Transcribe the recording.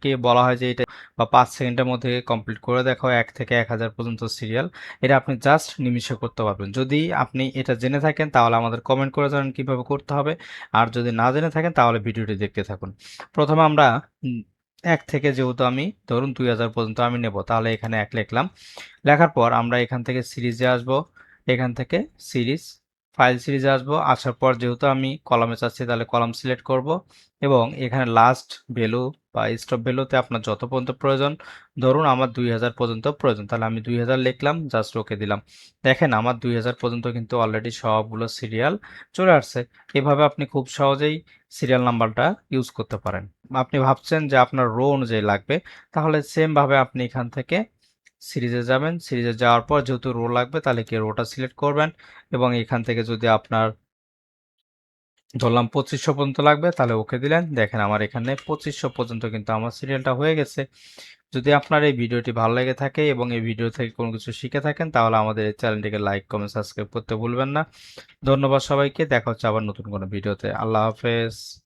অনেককে বলা হয় যে এটা বা 5 সেকেন্ডের মধ্যে কমপ্লিট করে দেখাও 1 থেকে 1000 পর্যন্ত সিরিয়াল। এটা আপনি জাস্ট নিমিষে করতে পারবেন। যদি আপনি এটা জেনে থাকেন তাহলে আমাদের কমেন্ট করে জানান কিভাবে করতে হবে। আর যদি না জেনে থাকেন তাহলে ভিডিওটি দেখতে থাকুন। প্রথমে আমরা 1 থেকে যেহেতু আমি ধরুন 2000 পর্যন্ত আমি নেব, তাহলে এখানে 1 লিখলাম। লেখার পর আমরা এখান থেকে সিরিজে আসব। এখান থেকে সিরিজ, ফাইল সিরিজে আসব। আসার পর যেহেতু আমি কলামে চাচ্ছি তাহলে কলাম সিলেক্ট করব এবং এখানে লাস্ট ভ্যালু বা স্টপ ভ্যালুতে আপনার যত পর্যন্ত প্রয়োজন, ধরুন আমার 2000 পর্যন্ত প্রয়োজন, তাহলে আমি 2000 লিখলাম, জাস্ট ওকে দিলাম। দেখেন আমার 2000 পর্যন্ত কিন্তু অলরেডি সবগুলো সিরিয়াল চলে আসছে। এভাবে আপনি খুব সহজেই সিরিয়াল নাম্বারটা ইউজ করতে পারেন। আপনি ভাবছেন যে আপনার রো অনুযায়ী লাগবে, তাহলে সেম ভাবে আপনি এখান থেকে সিরিজে যাবেন। সিরিজে যাওয়ার পর যেহেতু রো লাগবে তাহলে কি রোটা সিলেক্ট করবেন এবং এখান থেকে যদি আপনার ধরলাম 2500 পর্যন্ত লাগবে তাহলে ওকে দিলেন। দেখেন আমার এখানে 2500 পর্যন্ত কিন্তু আমার সিরিয়ালটা হয়ে গেছে। যদি আপনার এই ভিডিওটি ভালো লেগে থাকে এবং এই ভিডিও থেকে কোনো কিছু শিখে থাকেন তাহলে আমাদের এই চ্যানেলটিকে লাইক, কমেন্ট, সাবস্ক্রাইব করতে ভুলবেন না। ধন্যবাদ সবাইকে। দেখা হচ্ছে আবার নতুন কোনো ভিডিওতে। আল্লাহ হাফেজ।